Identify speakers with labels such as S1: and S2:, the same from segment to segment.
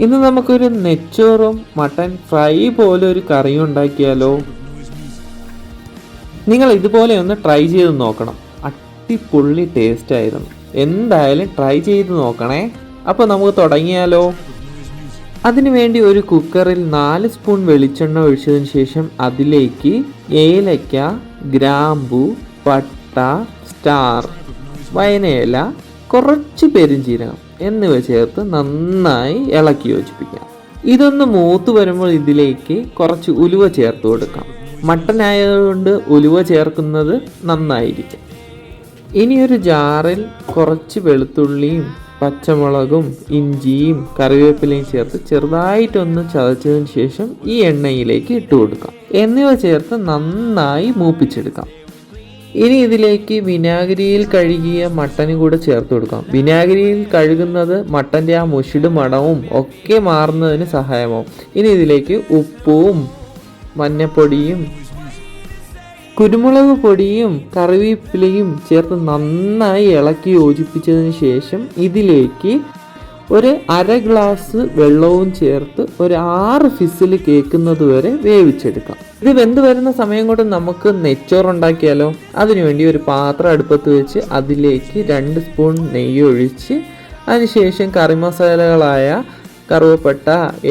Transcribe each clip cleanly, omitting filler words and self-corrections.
S1: ഇന്ന് നമുക്കൊരു നെച്ചോറും mutton fry പോലെ ഒരു കറിയും ഉണ്ടാക്കിയാലോ? നിങ്ങൾ ഇതുപോലെ ഒന്ന് ട്രൈ ചെയ്ത് നോക്കണം. അടിപൊളി ടേസ്റ്റ് ആയിരുന്നു. എന്തായാലും ട്രൈ ചെയ്ത് നോക്കണേ. അപ്പോൾ നമുക്ക് തുടങ്ങിയാലോ? അതിനുവേണ്ടി ഒരു കുക്കറിൽ 4 സ്പൂൺ വെളിച്ചെണ്ണ ഒഴിച്ചതിന് ശേഷം അതിലേക്ക് ഏലക്ക, ഗ്രാമ്പു, പട്ട, സ്റ്റാർ, വയനയില, കുറച്ച് പെരുംജീരകം എന്നിവ ചേർത്ത് നന്നായി ഇളക്കി യോജിപ്പിക്കാം. ഇതൊന്ന് മൂത്ത് വരുമ്പോൾ ഇതിലേക്ക് കുറച്ച് ഉലുവ ചേർത്ത് കൊടുക്കാം. മട്ടൻ ആയതുകൊണ്ട് ഉലുവ ചേർക്കുന്നത് നന്നായിരിക്കും. ഇനി ഒരു ജാറിൽ കുറച്ച് വെളുത്തുള്ളിയും പച്ചമുളകും ഇഞ്ചിയും കറിവേപ്പിലയും ചേർത്ത് ചെറുതായിട്ടൊന്ന് ചതച്ചതിന് ശേഷം ഈ എണ്ണയിലേക്ക് ഇട്ട് കൊടുക്കാം. എന്നിവ ചേർത്ത് നന്നായി മൂപ്പിച്ചെടുക്കാം. ഇനി ഇതിലേക്ക് വിനാഗിരിയിൽ കഴുകിയ മട്ടനും കൂടെ ചേർത്ത് കൊടുക്കാം. വിനാഗിരിയിൽ കഴുകുന്നത് മട്ടൻ്റെ ആ മുഷിട് മണവും ഒക്കെ മാറുന്നതിന് സഹായമാവും. ഇനി ഇതിലേക്ക് ഉപ്പും മഞ്ഞപ്പൊടിയും കുരുമുളക് പൊടിയും കറിവേപ്പിലയും ചേർത്ത് നന്നായി ഇളക്കി യോജിപ്പിച്ചതിന് ശേഷം ഇതിലേക്ക് ഒരു 1/2 ഗ്ലാസ് വെള്ളവും ചേർത്ത് ഒരു 6 ഫിസിൽ കേൾക്കുന്നത് വരെ വേവിച്ചെടുക്കാം. ഇത് വെന്ത് വരുന്ന സമയം കൊണ്ട് നമുക്ക് നെച്ചോറുണ്ടാക്കിയാലോ? അതിനുവേണ്ടി ഒരു പാത്രം അടുപ്പത്ത് വെച്ച് അതിലേക്ക് 2 സ്പൂൺ നെയ്യ് ഒഴിച്ച് അതിനുശേഷം കറി മസാലകളായ കറുവപ്പട്ട,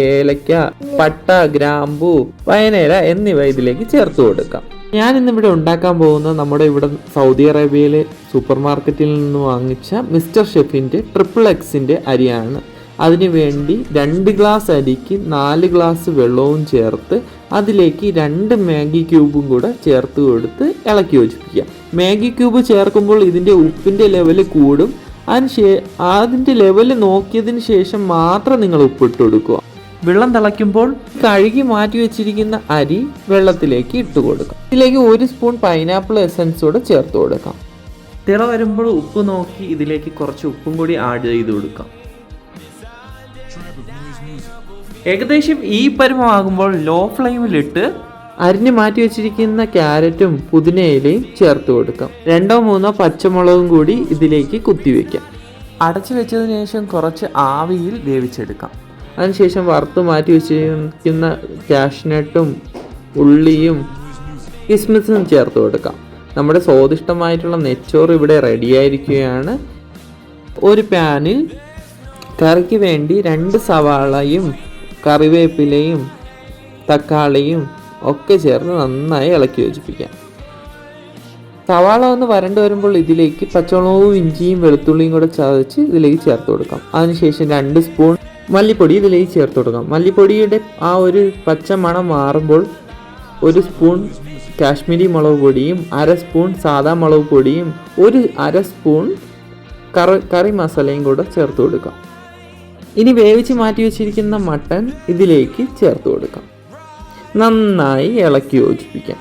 S1: ഏലക്ക, പട്ട, ഗ്രാമ്പു, വയനയില എന്നിവ ഇതിലേക്ക് ചേർത്ത് കൊടുക്കാം. ഞാൻ ഇന്നിവിടെ ഉണ്ടാക്കാൻ പോകുന്ന നമ്മുടെ ഇവിടെ സൗദി അറേബ്യയിലെ സൂപ്പർ മാർക്കറ്റിൽ നിന്ന് വാങ്ങിച്ച മിസ്റ്റർ ഷെഫിൻ്റെ XXXൻ്റെ അരിയാണ്. അതിനുവേണ്ടി 2 ഗ്ലാസ് അരിക്ക് 4 ഗ്ലാസ് വെള്ളവും ചേർത്ത് അതിലേക്ക് 2 മാഗി ക്യൂബും കൂടെ ചേർത്ത് കൊടുത്ത് ഇളക്കി യോജിപ്പിക്കുക. മാഗി ക്യൂബ് ചേർക്കുമ്പോൾ ഇതിൻ്റെ ഉപ്പിൻ്റെ ലെവൽ കൂടും. അതിൻ്റെ ലെവൽ നോക്കിയതിന് ശേഷം മാത്രം നിങ്ങൾ ഉപ്പിട്ട് കൊടുക്കുക. വെള്ളം തിളയ്ക്കുമ്പോൾ കഴുകി മാറ്റി വെച്ചിരിക്കുന്ന അരി വെള്ളത്തിലേക്ക് ഇട്ട് കൊടുക്കാം. ഇതിലേക്ക് 1 സ്പൂൺ പൈനാപ്പിൾ എസൻസ് കൂടെ ചേർത്ത് കൊടുക്കാം. തിള വരുമ്പോൾ ഉപ്പ് നോക്കി ഇതിലേക്ക് കുറച്ച് ഉപ്പും കൂടി ആഡ് ചെയ്ത് കൊടുക്കാം. ഏകദേശം ഈ പരുവമാകുമ്പോൾ ലോ ഫ്ലെയിമിലിട്ട് അരിഞ്ഞ് മാറ്റി വെച്ചിരിക്കുന്ന ക്യാരറ്റും പുതിനയിലയും ചേർത്ത് കൊടുക്കാം. 2-3 പച്ചമുളകും കൂടി ഇതിലേക്ക് കുത്തിവെക്കാം. അടച്ചു വെച്ചതിന് ശേഷം കുറച്ച് ആവിയിൽ വേവിച്ചെടുക്കാം. അതിനുശേഷം വറുത്ത് മാറ്റി വെച്ചിരിക്കുന്ന കാഷ്നട്ടും ഉള്ളിയും കിസ്മിസും ചേർത്ത് കൊടുക്കാം. നമ്മുടെ സ്വാദിഷ്ടമായിട്ടുള്ള നെച്ചോറ് ഇവിടെ റെഡിയായിരിക്കുകയാണ്. ഒരു പാനിൽ കറിക്ക് വേണ്ടി 2 സവാളയും കറിവേപ്പിലയും തക്കാളിയും ഒക്കെ ചേർത്ത് നന്നായി ഇളക്കി യോജിപ്പിക്കാം. സവാള ഒന്ന് വരണ്ട് വരുമ്പോൾ ഇതിലേക്ക് പച്ചമുളകും ഇഞ്ചിയും വെളുത്തുള്ളിയും കൂടെ ചതച്ച് ഇതിലേക്ക് ചേർത്ത് കൊടുക്കാം. അതിനുശേഷം 2 സ്പൂൺ മല്ലിപ്പൊടി ഇതിലേക്ക് ചേർത്ത് കൊടുക്കാം. മല്ലിപ്പൊടിയുടെ ആ ഒരു പച്ച മണം മാറുമ്പോൾ 1 സ്പൂൺ കാശ്മീരി മുളക് പൊടിയും 1/2 സ്പൂൺ സാദാ മുളക് പൊടിയും 1/2 സ്പൂൺ കറി മസാലയും കൂടെ ചേർത്ത് കൊടുക്കാം. ഇനി വേവിച്ച് മാറ്റി വെച്ചിരിക്കുന്ന മട്ടൻ ഇതിലേക്ക് ചേർത്ത് കൊടുക്കാം. നന്നായി ഇളക്കി യോജിപ്പിക്കാം.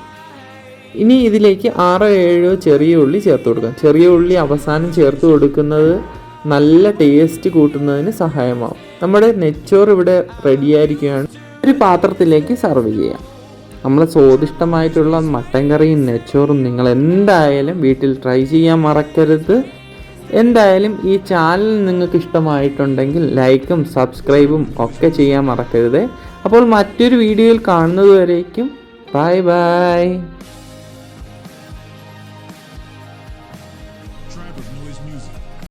S1: ഇനി ഇതിലേക്ക് 6-7 ചെറിയ ഉള്ളി ചേർത്ത് കൊടുക്കാം. ചെറിയ ഉള്ളി അവസാനം ചേർത്ത് കൊടുക്കുന്നത് നല്ല ടേസ്റ്റ് കൂട്ടുന്നതിന് സഹായമാവും. നമ്മുടെ നെച്ചോറ് ഇവിടെ റെഡിയായിരിക്കുകയാണ്. ഒരു പാത്രത്തിലേക്ക് സർവ് ചെയ്യാം. നമ്മളെ സ്വാദിഷ്ടമായിട്ടുള്ള മട്ടൻ കറിയും നെച്ചോറും നിങ്ങൾ എന്തായാലും വീട്ടിൽ ട്രൈ ചെയ്യാൻ മറക്കരുത്. എന്തായാലും ഈ ചാനൽ നിങ്ങൾക്ക് ഇഷ്ടമായിട്ടുണ്ടെങ്കിൽ ലൈക്കും സബ്സ്ക്രൈബും ഒക്കെ ചെയ്യാൻ മറക്കരുത്. അപ്പോൾ മറ്റൊരു വീഡിയോയിൽ കാണുന്നതുവരേക്കും ബൈ ബൈ.